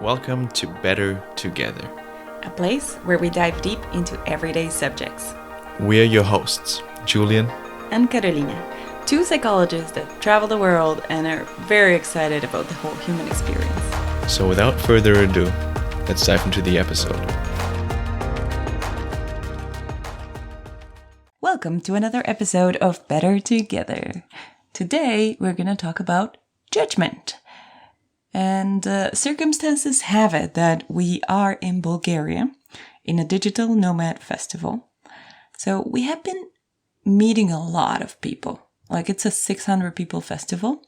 Welcome to Better Together, a place where we dive deep into everyday subjects. We are your hosts, Julian and Carolina, two psychologists that travel the world and are very excited about the whole human experience. So without further ado, let's dive into the episode. Welcome to another episode of Better Together. Today we're going to talk about judgment. And circumstances have it that we are in Bulgaria in a digital nomad festival. So we have been meeting a lot of people. Like it's a 600 people festival.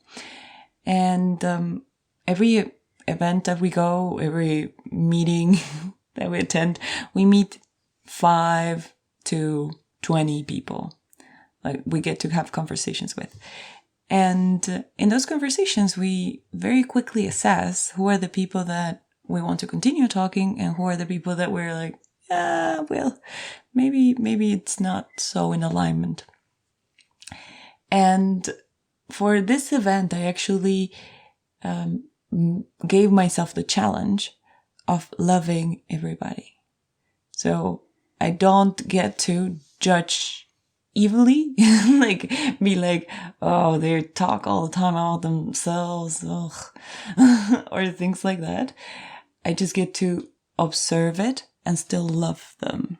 And every event that we go, every meeting that we attend, we meet 5 to 20 people. Like we get to have conversations with. And in those conversations, we very quickly assess who are the people that we want to continue talking and who are the people that we're like, well, maybe it's not so in alignment. And for this event, I actually gave myself the challenge of loving everybody. So I don't get to judge evilly, like be like, oh, they talk all the time about themselves, or things like that. I just get to observe it and still love them.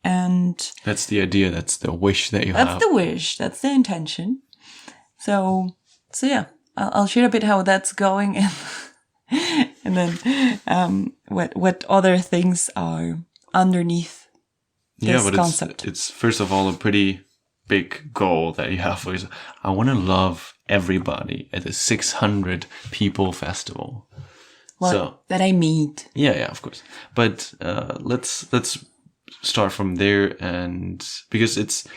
And that's the idea. That's the wish that you have. That's the wish. That's the intention. So yeah, I'll share a bit how that's going, and then what other things are underneath. Yeah, but it's first of all a pretty big goal that you have. Is I want to love everybody at a 600 people festival. Well, so that I meet. Yeah, of course. But let's start from there, and because it's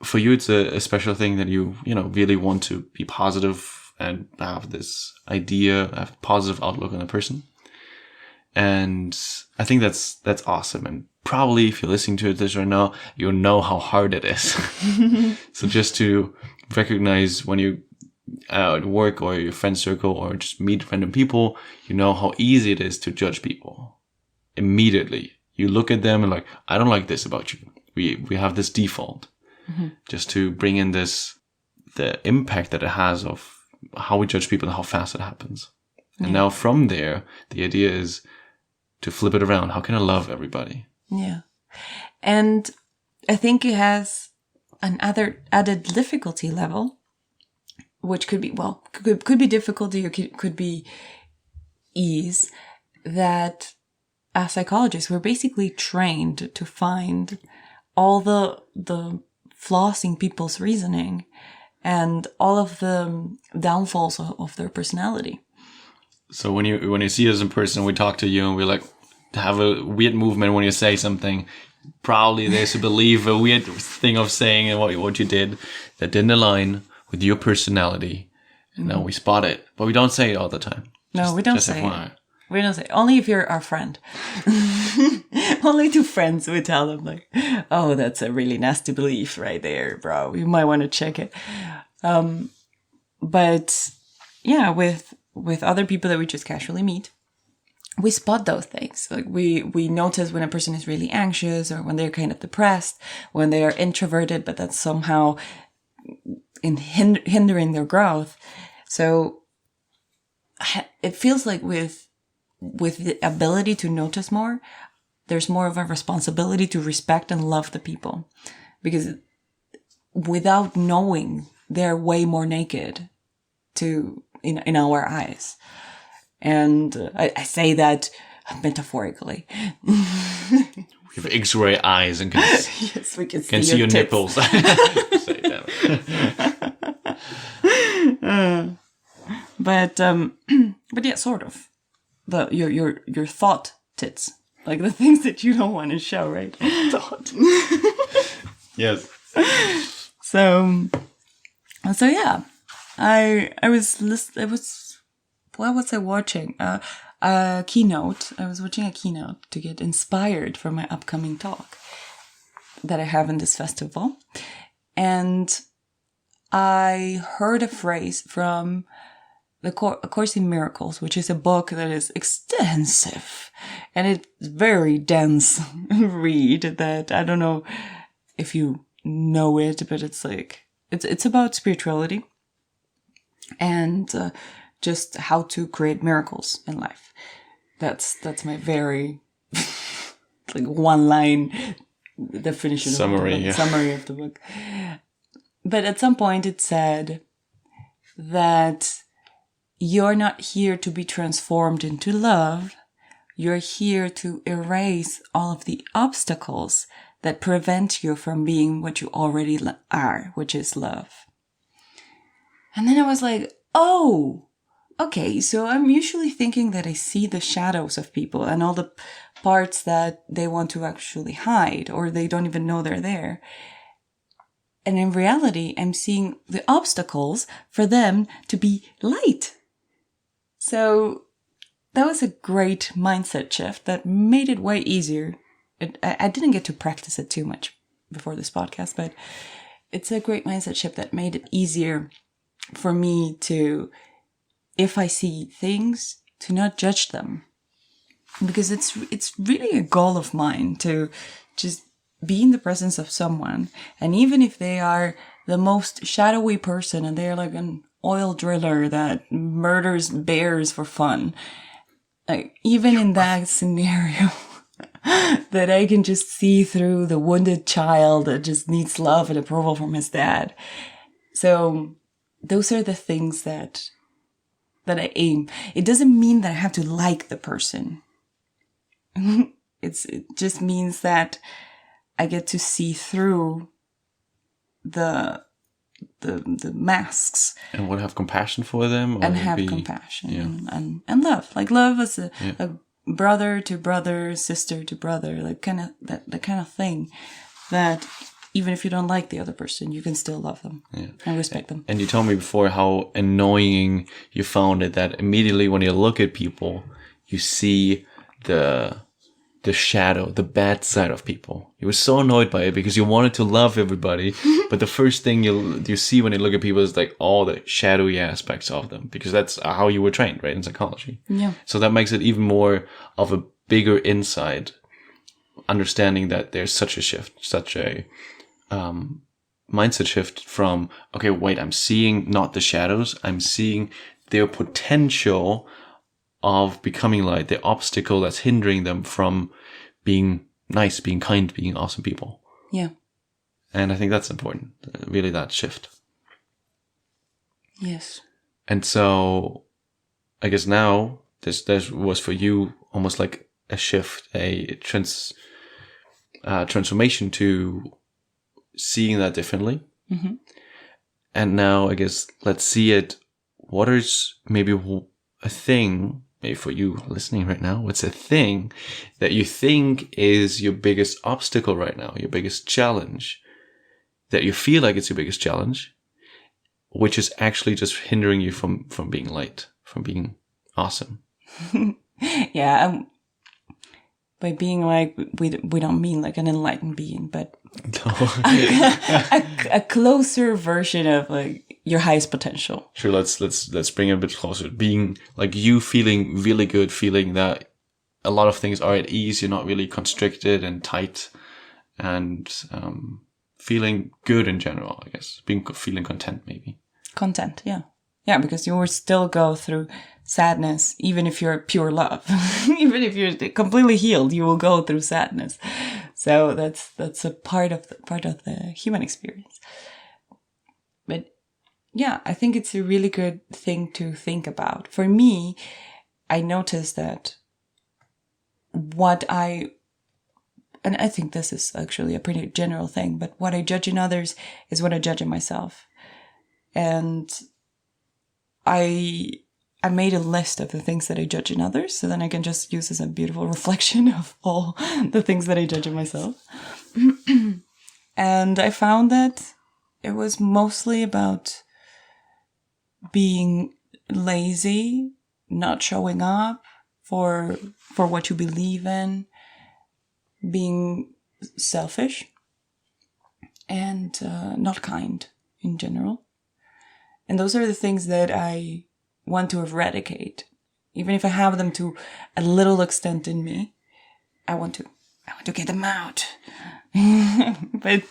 for you, it's a special thing that you really want to be positive and have this idea, have a positive outlook on a person. And I think that's awesome. And probably if you're listening to this right now, you'll know how hard it is. So just to recognize when you at work or your friend circle or just meet random people, you know how easy it is to judge people. Immediately. You look at them and like, I don't like this about you. We have this default. Mm-hmm. Just to bring in the impact that it has of how we judge people and how fast it happens. Yeah. And now from there, the idea is to flip it around. How can I love everybody? Yeah. And I think it has an added difficulty level, which could be, could be difficulty or could be ease, that as psychologists, we're basically trained to find all the flaws in people's reasoning and all of the downfalls of their personality. So when you see us in person, we talk to you and we like have a weird movement when you say something. Probably there's a belief, a weird thing of saying and what you did that didn't align with your personality. And now we spot it, but we don't say it all the time. No, we don't say it. We don't say it. Only if you're our friend. Only to friends we tell them like, oh, that's a really nasty belief right there, bro. You might want to check it. But yeah, with other people that we just casually meet, we spot those things. Like we notice when a person is really anxious or when they're kind of depressed, when they are introverted, but that's somehow hindering their growth. So it feels like with the ability to notice more, there's more of a responsibility to respect and love the people, because without knowing, they're way more naked in our eyes. And I say that metaphorically. We have X-ray eyes and yes, we can see your nipples. But yeah, sort of. Your thought tits, like the things that you don't want to show, right? Thought. Yes. So yeah, what was I watching? A keynote. I was watching a keynote to get inspired for my upcoming talk that I have in this festival. And I heard a phrase from A Course in Miracles, which is a book that is extensive and it's very dense read that I don't know if you know it, but it's like, it's about spirituality and just how to create miracles in life. That's my very like one line definition summary of the book. But at some point it said that you're not here to be transformed into love. You're here to erase all of the obstacles that prevent you from being what you already are, which is love. And then I was like, oh, okay, so I'm usually thinking that I see the shadows of people and all the parts that they want to actually hide or they don't even know they're there. And in reality, I'm seeing the obstacles for them to be light. So that was a great mindset shift that made it way easier. I didn't get to practice it too much before this podcast, but it's a great mindset shift that made it easier for me to, if I see things, to not judge them. Because it's really a goal of mine to just be in the presence of someone. And even if they are the most shadowy person and they're like an oil driller that murders bears for fun, like even in that scenario, that I can just see through the wounded child that just needs love and approval from his dad. So those are the things that I aim. It doesn't mean that I have to like the person. It just means that I get to see through the masks and would have compassion for them, and have compassion and love. Like love is a brother to brother, sister to brother, like kind of the kind of thing that even if you don't like the other person, you can still love them and respect them. And you told me before how annoying you found it, that immediately when you look at people, you see the shadow, the bad side of people. You were so annoyed by it because you wanted to love everybody, but the first thing you see when you look at people is like all the shadowy aspects of them, because that's how you were trained, right, in psychology. Yeah. So that makes it even more of a bigger insight, understanding that there's such a shift, such a mindset shift from, okay, wait, I'm seeing not the shadows, I'm seeing their potential of becoming light, the obstacle that's hindering them from being nice, being kind, being awesome people. Yeah. And I think that's important, really, that shift. Yes. And so I guess now this was for you almost like a shift, a transformation to seeing that differently. Mm-hmm. And now I guess let's see it. What is maybe a thing, maybe for you listening right now, what's a thing that you think is your biggest obstacle right now, your biggest challenge, that you feel like it's your biggest challenge, which is actually just hindering you from being light, from being awesome? Yeah. By being like, we don't mean like an enlightened being, but a closer version of like your highest potential. Sure, let's bring it a bit closer. Being like you feeling really good, feeling that a lot of things are at ease, you're not really constricted and tight, and feeling good in general, I guess. Feeling content, maybe. Content, yeah. Yeah, because you will still go through sadness, even if you're pure love. Even if you're completely healed, you will go through sadness. So that's a part of the human experience. But yeah, I think it's a really good thing to think about. For me, I noticed that and I think this is actually a pretty general thing, but what I judge in others is what I judge in myself. And I made a list of the things that I judge in others, so then I can just use as a beautiful reflection of all the things that I judge in myself. And I found that it was mostly about being lazy, not showing up for what you believe in, being selfish, and not kind in general. And those are the things that I want to eradicate. Even if I have them to a little extent in me, I want to get them out. But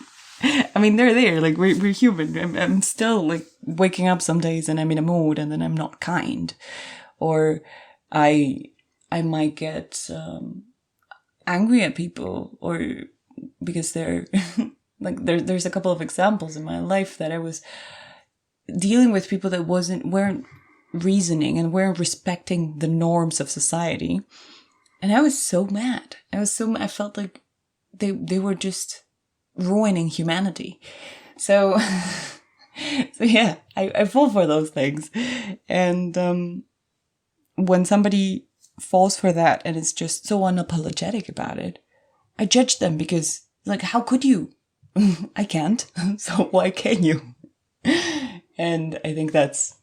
I mean, they're there. Like we're human. I'm still like waking up some days and I'm in a mood and then I'm not kind, or I might get angry at people, or because they're like there's a couple of examples in my life that I was dealing with people that weren't reasoning and weren't respecting the norms of society, and I was so mad. I felt like they were just ruining humanity. So yeah, I fall for those things. And when somebody falls for that and is just so unapologetic about it, I judge them because, like, how could you? I can't. So why can you? And I think that's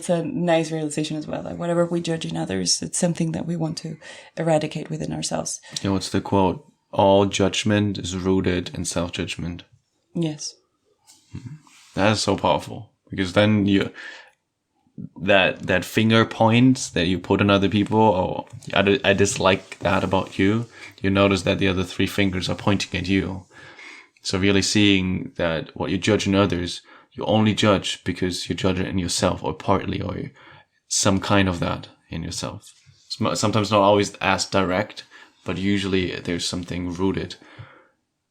a nice realization as well. Like, whatever we judge in others, it's something that we want to eradicate within ourselves. You know, what's the quote? All judgment is rooted in self-judgment. Yes. That is so powerful, because then that finger point that you put on other people, oh, I dislike that about you. You notice that the other three fingers are pointing at you. So really seeing that what you judge in others, you only judge because you judge it in yourself, or partly, or some kind of that in yourself. Sometimes not always as direct, but usually there's something rooted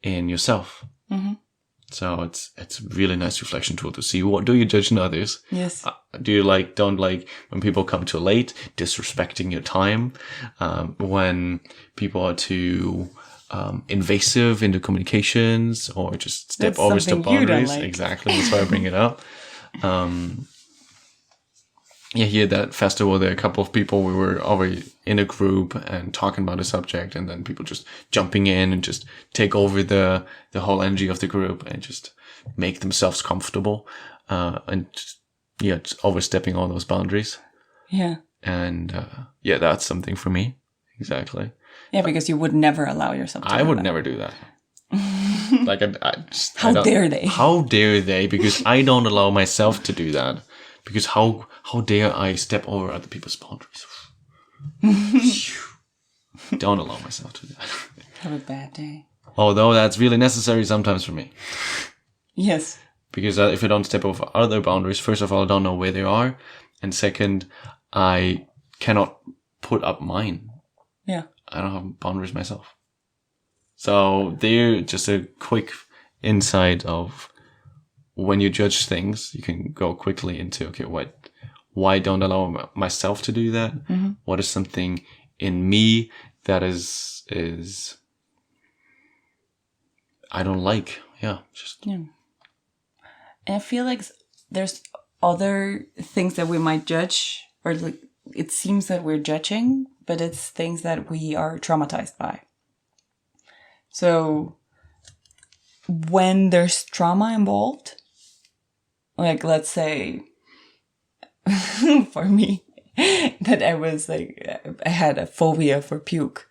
in yourself. Mm-hmm. So it's a really nice reflection tool to see, what do you judge in others? Yes. Do you don't like when people come too late, disrespecting your time, when people are too invasive in the communications, or just step over the boundaries? Like. Exactly. That's why I bring it up. Here at that festival, there are a couple of people, we were already in a group and talking about a subject, and then people just jumping in and just take over the whole energy of the group and just make themselves comfortable, and just overstepping all those boundaries. Yeah. And that's something for me. Exactly. Yeah, because you would never allow yourself to do that. I would never do that. Like, how dare they? How dare they? Because I don't allow myself to do that. Because how dare I step over other people's boundaries? Don't allow myself to do that. Have a bad day. Although that's really necessary sometimes for me. Yes. Because if I don't step over other boundaries, first of all, I don't know where they are. And second, I cannot put up mine. Yeah. I don't have boundaries myself. So they're just a quick insight of, when you judge things, you can go quickly into, okay, why don't I allow myself to do that? Mm-hmm. What is something in me that is I don't like? Yeah. And I feel like there's other things that we might judge, or like it seems that we're judging, but it's things that we are traumatized by. So when there's trauma involved, like, let's say, for me, that I was like, I had a phobia for puke.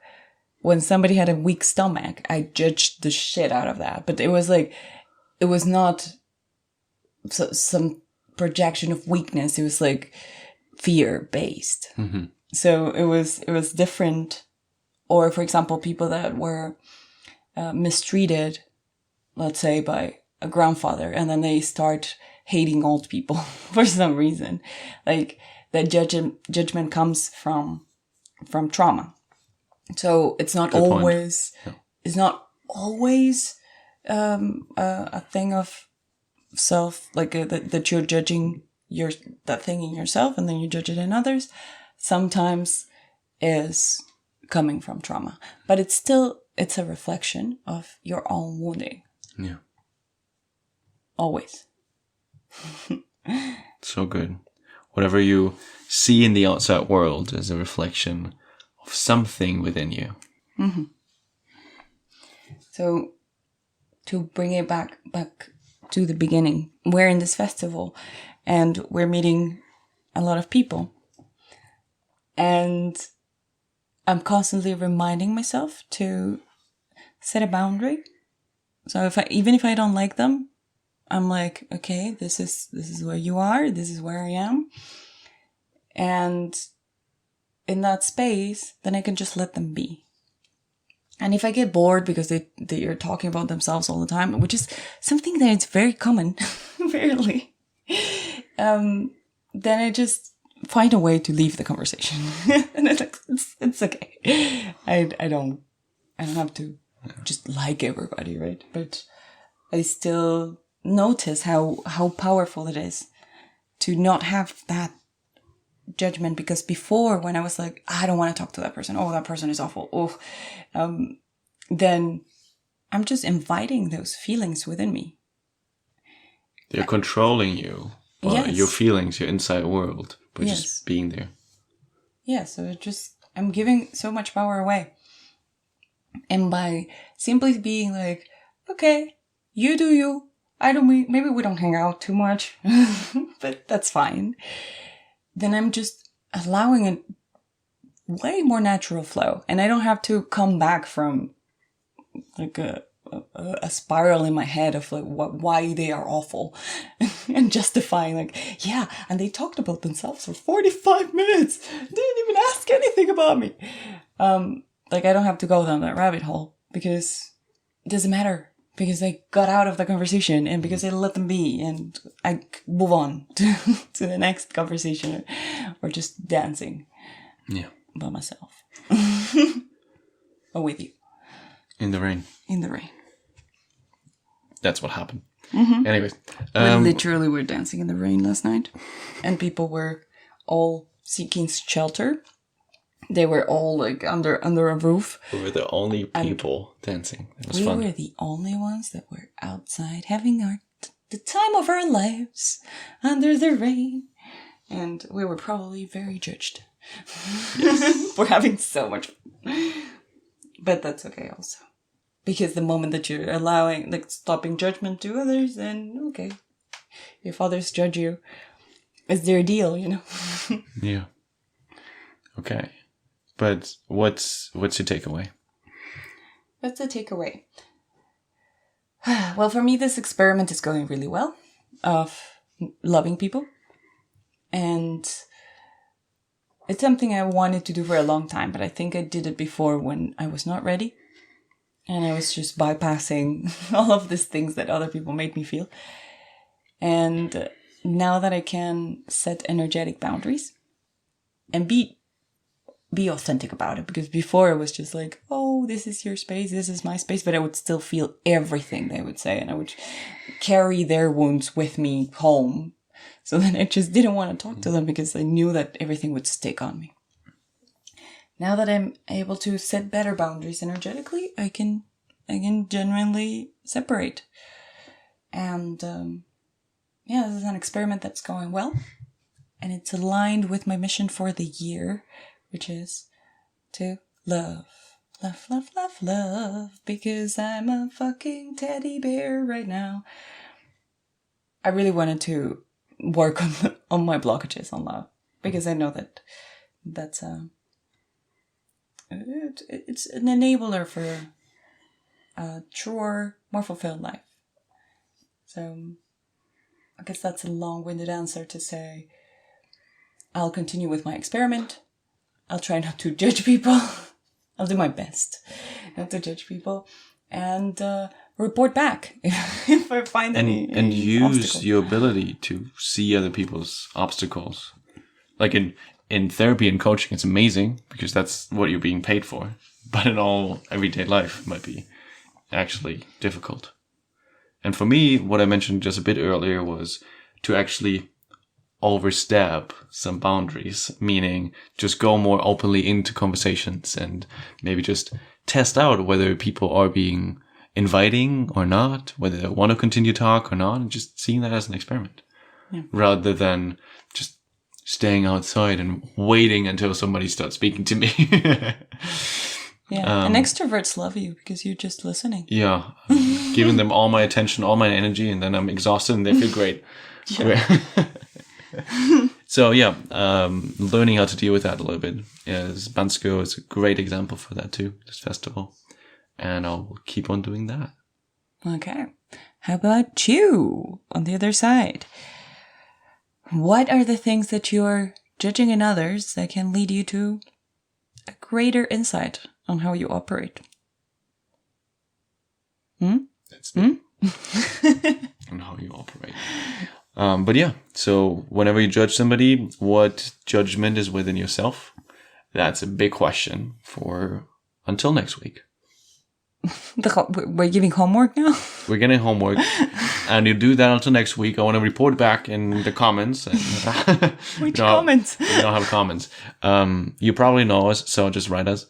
When somebody had a weak stomach, I judged the shit out of that. But it was not some projection of weakness. It was like fear-based. Mm-hmm. So it was different. Or, for example, people that were mistreated, let's say, by a grandfather, and then they start hating old people for some reason. Like, that judgment comes from trauma. So it's not Good always, yeah. It's not always a thing of self, like that you're judging that thing in yourself and then you judge it in others. Sometimes is coming from trauma, but it's a reflection of your own wounding. Yeah. Always. So good. Whatever you see in the outside world is a reflection of something within you. Mm-hmm. So, to bring it back to the beginning, we're in this festival and we're meeting a lot of people. And I'm constantly reminding myself to set a boundary. So even if I don't like them, I'm like, okay, this is where you are. This is where I am. And in that space, then I can just let them be. And if I get bored because they are talking about themselves all the time, which is something that is very common, apparently, then I just find a way to leave the conversation. And it's okay. I don't have to just like everybody, right? But I still notice how powerful it is to not have that judgment, because before, when I was like, I don't want to talk to that person, oh, that person is awful, then I'm just inviting those feelings within me. They're controlling you, yes. Your feelings, your inside world, by yes. just being there. Yeah, so I'm giving so much power away. And by simply being like, okay, you do you, maybe we don't hang out too much, but that's fine. Then I'm just allowing a way more natural flow. And I don't have to come back from like a spiral in my head of like why they are awful and justifying like, yeah, and they talked about themselves for 45 minutes. Didn't even ask anything about me. Like I don't have to go down that rabbit hole because it doesn't matter, because I got out of the conversation and because I let them be and I move on to the next conversation or just dancing by myself or with you. In the rain. In the rain. That's what happened. Mm-hmm. Anyways. We literally were dancing in the rain last night and people were all seeking shelter. They were all like under a roof. We were the only people dancing. It was fun. We were the only ones that were outside having the time of our lives under the rain. And we were probably very judged. Yes. For having so much fun. But that's okay also. Because the moment that you're allowing, like stopping judgment to others, then okay. If others judge you, it's their deal, you know? Yeah. Okay. But what's your takeaway? What's the takeaway? Well, for me, this experiment is going really well of loving people. And it's something I wanted to do for a long time, but I think I did it before when I was not ready. And I was just bypassing all of these things that other people made me feel. And now that I can set energetic boundaries and be authentic about it, because before it was just like, oh, this is your space, this is my space, but I would still feel everything they would say, and I would carry their wounds with me home. So then I just didn't want to talk to them because I knew that everything would stick on me. Now that I'm able to set better boundaries energetically, I can genuinely separate. And this is an experiment that's going well, and it's aligned with my mission for the year, which is to love, love, love, love, love, because I'm a fucking teddy bear right now. I really wanted to work on my blockages on love, because I know that's it's an enabler for a truer, more fulfilled life. So I guess that's a long-winded answer to say I'll continue with my experiment. I'll try not to judge people. I'll do my best not to judge people. And report back if I find any use obstacle. your ability to see other people's obstacles. Like in therapy and coaching, it's amazing because that's what you're being paid for. But in all everyday life, it might be actually difficult. And for me, what I mentioned just a bit earlier was to actually overstep some boundaries, meaning just go more openly into conversations and maybe just test out whether people are being inviting or not, whether they want to continue talk or not, and just seeing that as an experiment rather than just staying outside and waiting until somebody starts speaking to me. And extroverts love you because you're just listening. Yeah. Giving them all my attention, all my energy, and then I'm exhausted and they feel great. So learning how to deal with that a little bit. Bansko is a great example for that too, this festival. And I'll keep on doing that. Okay. How about you on the other side? What are the things that you're judging in others that can lead you to a greater insight on how you operate. That's it. On how you operate. But yeah, so whenever you judge somebody, what judgment is within yourself? That's a big question for until next week. We're giving homework now? We're getting homework. And you do that until next week. I want to report back in the comments. And, Which comments? We don't have comments. You probably know us, so just write us.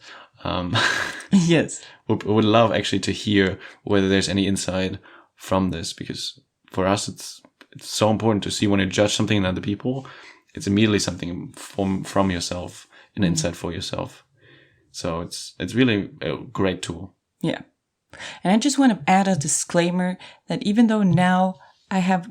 Yes. We would love actually to hear whether there's any insight from this, because for us it's so important to see when you judge something in other people, it's immediately something from yourself, an insight for yourself. So it's really a great tool. Yeah. And I just want to add a disclaimer that even though now I have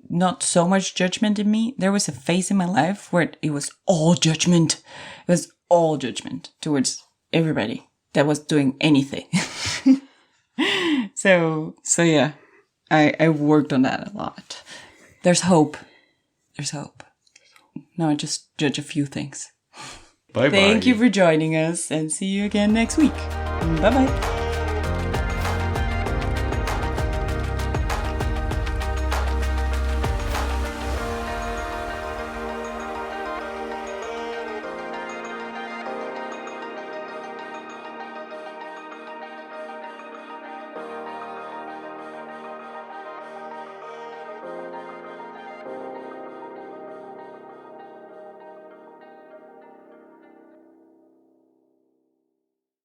not so much judgment in me, there was a phase in my life where it was all judgment. It was all judgment towards everybody that was doing anything. So yeah, I worked on that a lot. There's hope. There's hope. Now I just judge a few things. Bye-bye. Thank you for joining us, and see you again next week. Bye-bye.